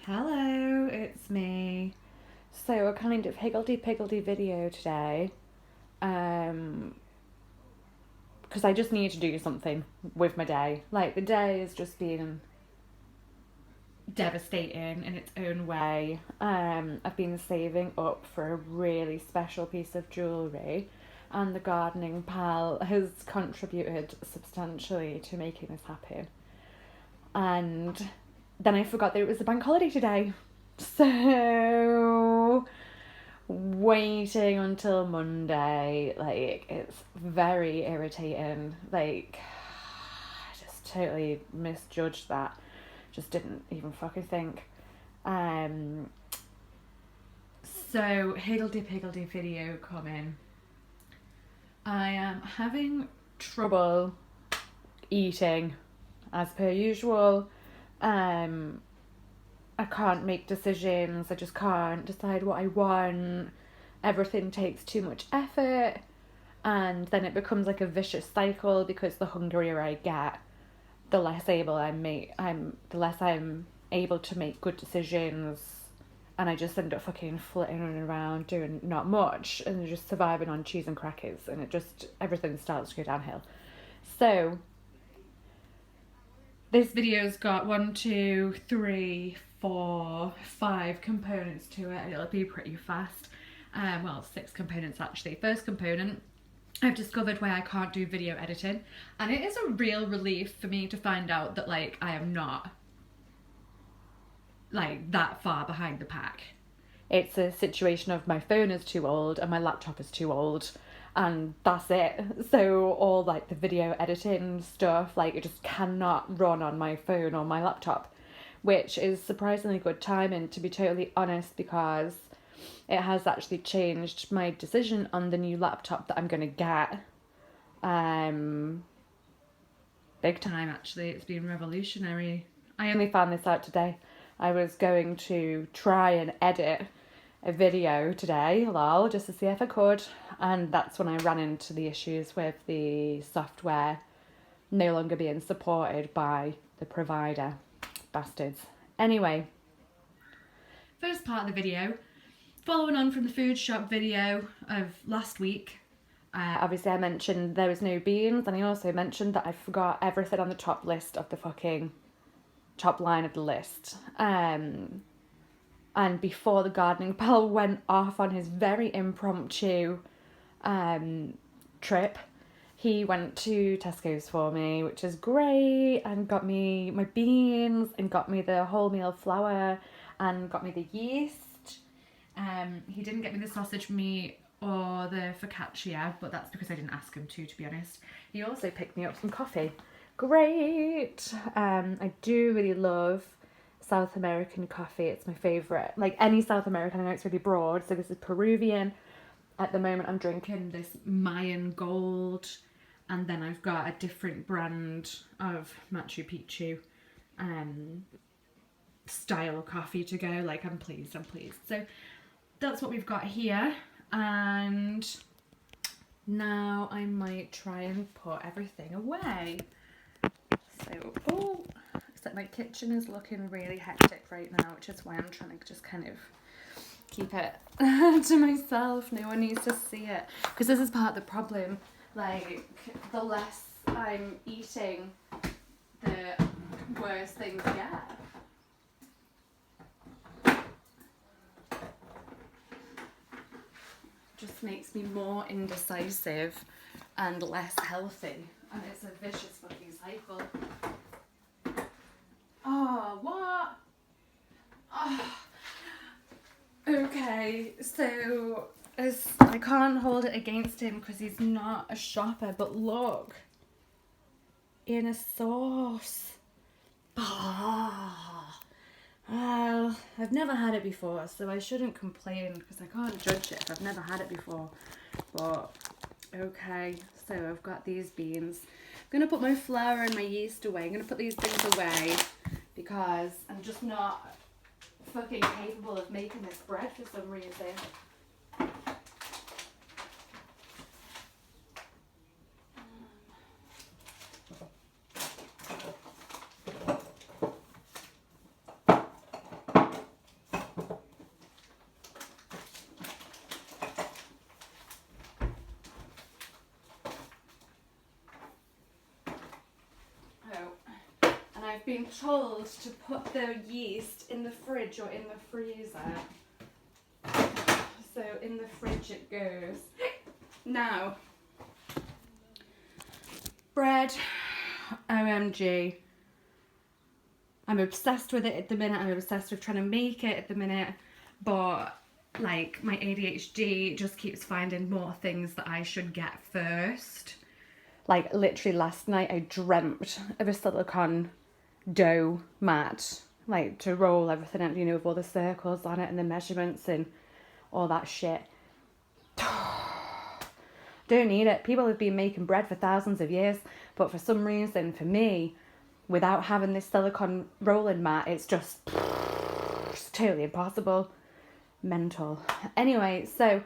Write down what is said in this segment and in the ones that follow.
Hello, it's me. So a kind of higgledy-piggledy video today, because I just need to do something with my day. Like, the day has just been devastating in its own way. I've been saving up for a really special piece of jewellery, and the gardening pal has contributed substantially to making this happen. And then I forgot that it was a bank holiday today. So waiting until Monday, like, it's very irritating. Like, I just totally misjudged that. Just didn't even fucking think. So higgledy-piggledy video coming. I am having trouble eating as per usual. I can't make decisions. I just can't decide what I want. Everything takes too much effort, and then it becomes like a vicious cycle because the hungrier I get, the less I'm able to make good decisions, and I just end up fucking flitting around doing not much and just surviving on cheese and crackers, and everything starts to go downhill. So this video's got 5 components to it. It'll be pretty fast. Well, 6 components actually. First component, I've discovered why I can't do video editing, and it is a real relief for me to find out that, like, I am not like that far behind the pack. It's a situation of my phone is too old and my laptop is too old, and that's it. So all like the video editing stuff, like, it just cannot run on my phone or my laptop, which is surprisingly good timing, to be totally honest, because it has actually changed my decision on the new laptop that I'm going to get. Big time, actually. It's been revolutionary. I only found this out today. I was going to try and edit a video today, lol, just to see if I could, and that's when I ran into the issues with the software no longer being supported by the provider. Bastards. Anyway, first part of the video, following on from the food shop video of last week. Obviously I mentioned there was no beans, and I also mentioned that I forgot everything on the top list of the fucking top line of the list. And before the gardening pal went off on his very impromptu trip, he went to Tesco's for me, which is great, and got me my beans and got me the wholemeal flour and got me the yeast. He didn't get me the sausage meat or the focaccia, but that's because I didn't ask him to be honest. He also picked me up some coffee. Great. I do really love South American coffee. It's my favourite. Like, any South American, I know it's really broad, so this is Peruvian. At the moment I'm drinking this Mayan Gold, and then I've got a different brand of Machu Picchu style coffee to go. Like, I'm pleased. So that's what we've got here, and now I might try and put everything away. So, except my kitchen is looking really hectic right now, which is why I'm trying to just kind of keep it to myself. No one needs to see it, because this is part of the problem. Like, the less I'm eating, the worse things get. Just makes me more indecisive and less healthy, and it's a vicious fucking cycle. Oh, what? Oh. Okay, so I can't hold it against him because he's not a shopper, but look, in a sauce. Oh. Well, I've never had it before, so I shouldn't complain because I can't judge it if I've never had it before. But okay, so I've got these beans. I'm going to put my flour and my yeast away. I'm going to put these things away because I'm just not fucking capable of making this bread for some reason. I've been told to put the yeast in the fridge or in the freezer. So in the fridge it goes. Now, bread, OMG. I'm obsessed with it at the minute. I'm obsessed with trying to make it at the minute. But like my ADHD just keeps finding more things that I should get first. Like literally last night I dreamt of a silicone dough mat, like to roll everything out, you know, with all the circles on it and the measurements and all that shit. Don't need it. People have been making bread for thousands of years, but for some reason, for me, without having this silicone rolling mat, it's totally impossible. Mental. Anyway, so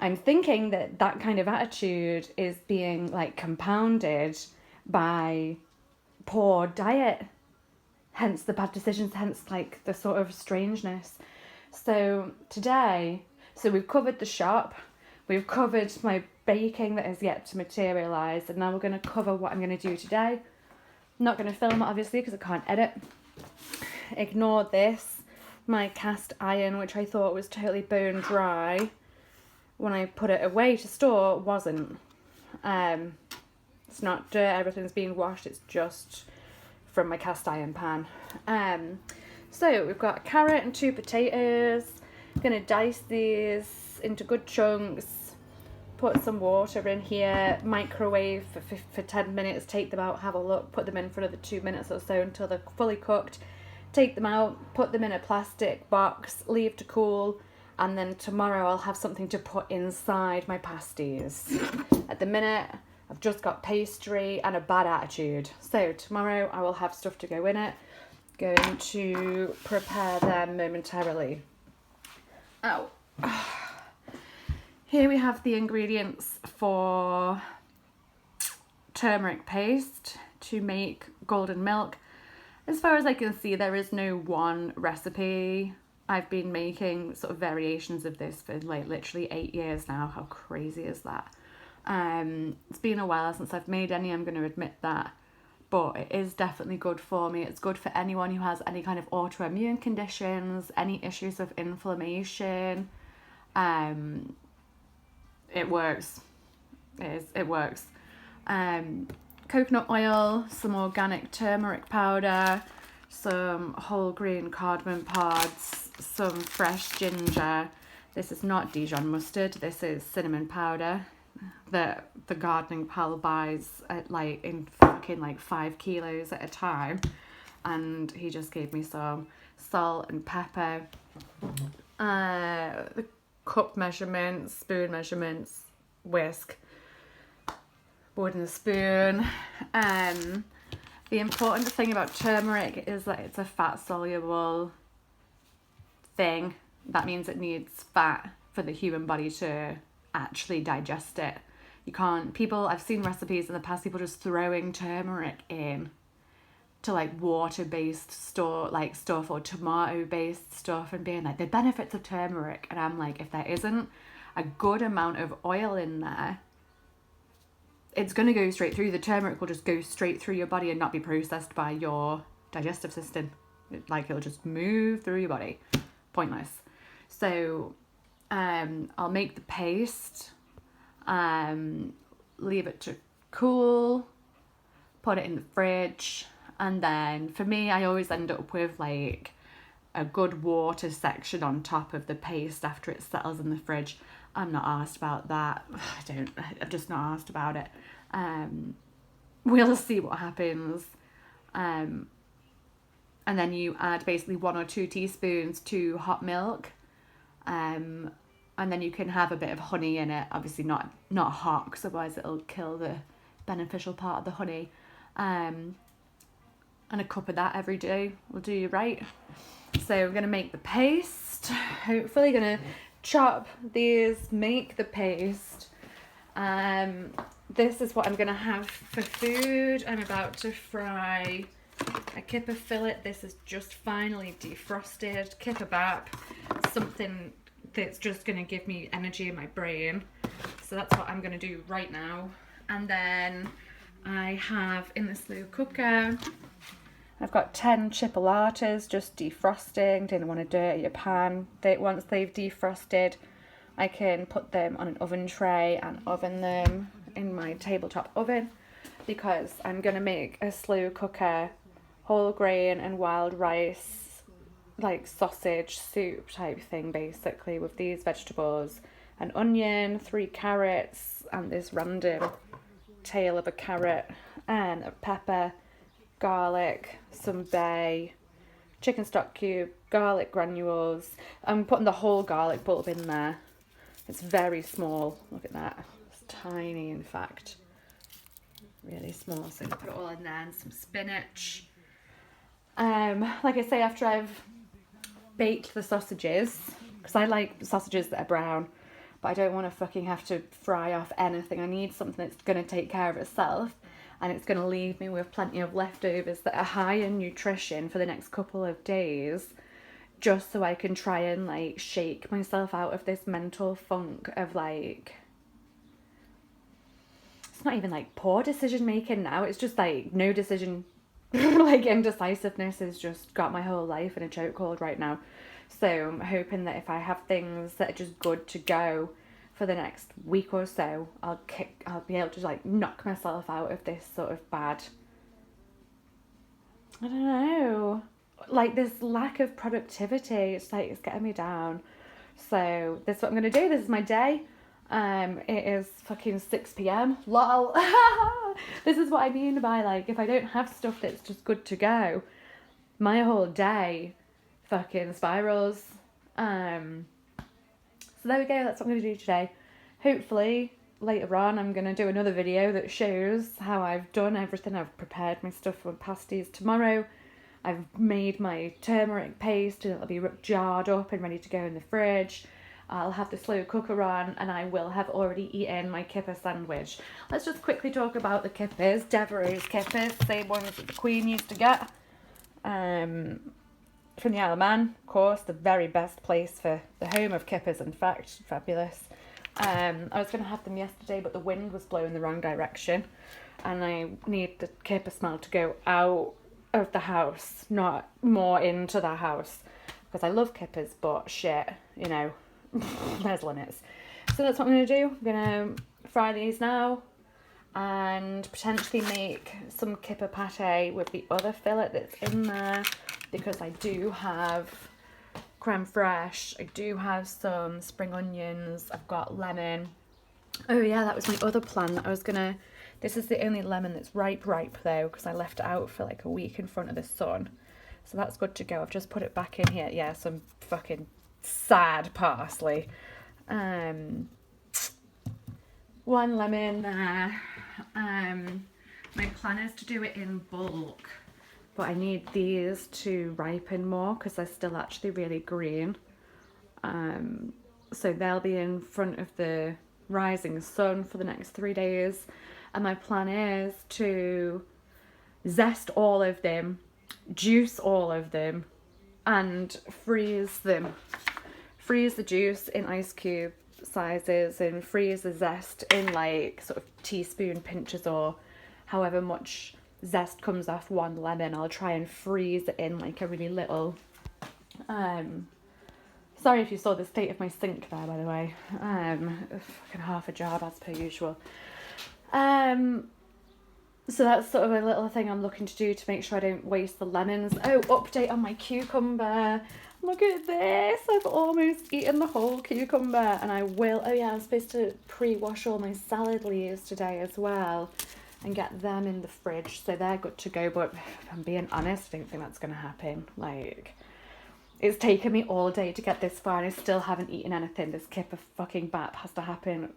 I'm thinking that that kind of attitude is being like compounded by poor diet, hence the bad decisions, hence like the sort of strangeness. So today, we've covered the shop, we've covered my baking that has yet to materialise, and now we're going to cover what I'm going to do today. I'm not going to film it obviously because I can't edit. Ignore this, my cast iron, which I thought was totally bone dry. When I put it away to store, it wasn't. It's not dirt, everything's being washed, it's just from my cast iron pan. So we've got a carrot and 2 potatoes. I'm going to dice these into good chunks, put some water in here, microwave for 10 minutes, take them out, have a look, put them in for another 2 minutes or so until they're fully cooked. Take them out, put them in a plastic box, leave to cool, and then tomorrow I'll have something to put inside my pasties. At the minute, I've just got pastry and a bad attitude. So tomorrow I will have stuff to go in it. Going to prepare them momentarily. Oh. Here we have the ingredients for turmeric paste to make golden milk. As far as I can see, there is no one recipe. I've been making sort of variations of this for like literally 8 years now. How crazy is that? It's been a while since I've made any, I'm going to admit that. But it is definitely good for me. It's good for anyone who has any kind of autoimmune conditions, any issues of inflammation. It works. It works. Coconut oil, some organic turmeric powder, some whole grain cardamom pods, some fresh ginger. This is not Dijon mustard, this is cinnamon powder that the gardening pal buys at like in fucking like 5 kilos at a time, and he just gave me some salt and pepper, the cup measurements, spoon measurements, whisk, wooden spoon. The important thing about turmeric is that it's a fat soluble thing. That means it needs fat for the human body to actually digest it. You can't, I've seen recipes in the past, people just throwing turmeric in to like water-based stuff or tomato-based stuff and being like, the benefits of turmeric. And I'm like, if there isn't a good amount of oil in there, it's going to go straight through. The turmeric will just go straight through your body and not be processed by your digestive system. It'll just move through your body. Pointless. So I'll make the paste, leave it to cool, put it in the fridge, and then for me, I always end up with like a good water section on top of the paste after it settles in the fridge. I'm not asked about that. I'm just not asked about it. We'll see what happens. And then you add basically 1 or 2 teaspoons to hot milk. And then you can have a bit of honey in it. Obviously not hot, because otherwise it'll kill the beneficial part of the honey. And a cup of that every day will do you right. So we're going to make the paste. Hopefully going to chop these, make the paste. This is what I'm going to have for food. I'm about to fry a kipper fillet. This is just finely defrosted. Kipper bap, something that's just going to give me energy in my brain. So that's what I'm going to do right now. And then I have in the slow cooker I've got 10 chipolatas just defrosting. Didn't want to dirty your pan. Once they've defrosted, I can put them on an oven tray and oven them in my tabletop oven, because I'm going to make a slow cooker whole grain and wild rice, like sausage soup type thing, basically, with these vegetables: an onion, 3 carrots, and this random tail of a carrot, and a pepper, garlic, some bay, chicken stock cube, garlic granules. I'm putting the whole garlic bulb in there. It's very small. Look at that. It's tiny, in fact. Really small. So I'm gonna put it all in there, and some spinach. Like I say, after I've baked the sausages, because I like sausages that are brown, but I don't want to fucking have to fry off anything. I need something that's going to take care of itself, and it's going to leave me with plenty of leftovers that are high in nutrition for the next couple of days, just so I can try and like shake myself out of this mental funk of like, it's not even like poor decision making now, it's just like no decision. Like indecisiveness has just got my whole life in a chokehold right now. So I'm hoping that if I have things that are just good to go for the next week or so, I'll be able to like knock myself out of this sort of bad, I don't know, like this lack of productivity. It's like, it's getting me down. So this is what I'm gonna do. This is my day. It is fucking 6 p.m. Lol. This is what I mean by like, if I don't have stuff that's just good to go, my whole day fucking spirals. So there we go. That's what I'm going to do today. Hopefully later on I'm going to do another video that shows how I've done everything. I've prepared my stuff for pasties tomorrow. I've made my turmeric paste and it'll be jarred up and ready to go in the fridge. I'll have the slow cooker on, and I will have already eaten my kipper sandwich. Let's just quickly talk about the kippers. Devereaux's kippers, same ones that the Queen used to get. From the Isle of Man, of course, the very best place for the home of kippers, in fact. Fabulous. I was going to have them yesterday, but the wind was blowing the wrong direction, and I need the kipper smell to go out of the house, not more into the house, because I love kippers, but shit, you know, there's limits. So that's what I'm going to do. I'm going to fry these now and potentially make some kipper pate with the other fillet that's in there, because I do have creme fraiche, I do have some spring onions, I've got lemon. Oh yeah, that was my other plan, that I was gonna, this is the only lemon that's ripe though, because I left it out for like a week in front of the sun. So that's good to go. I've just put it back in here. Yeah, some fucking sad parsley. 1 lemon there. My plan is to do it in bulk, but I need these to ripen more because they're still actually really green. So they'll be in front of the rising sun for the next 3 days. And my plan is to zest all of them, juice all of them, and freeze them. Freeze the juice in ice cube sizes and freeze the zest in like sort of teaspoon pinches, or however much zest comes off 1 lemon. I'll try and freeze it in like a really little, sorry if you saw the state of my sink there, by the way. Fucking half a job as per usual. So that's sort of a little thing I'm looking to do to make sure I don't waste the lemons. Oh, update on my cucumber. Look at this. I've almost eaten the whole cucumber, and I will. Oh yeah, I'm supposed to pre-wash all my salad leaves today as well and get them in the fridge, so they're good to go. But if I'm being honest, I don't think that's going to happen. Like, it's taken me all day to get this far and I still haven't eaten anything. This kipper fucking bap has to happen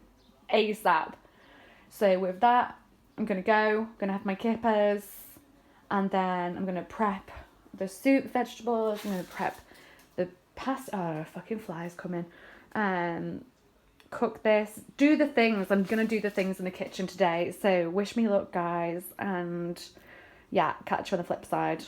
ASAP. So with that, I'm going to go. I'm going to have my kippers, and then I'm going to prep the soup vegetables. I'm going to prep the pasta. Oh, fucking flies coming. Cook this. Do the things. I'm going to do the things in the kitchen today. So wish me luck, guys. And yeah, catch you on the flip side.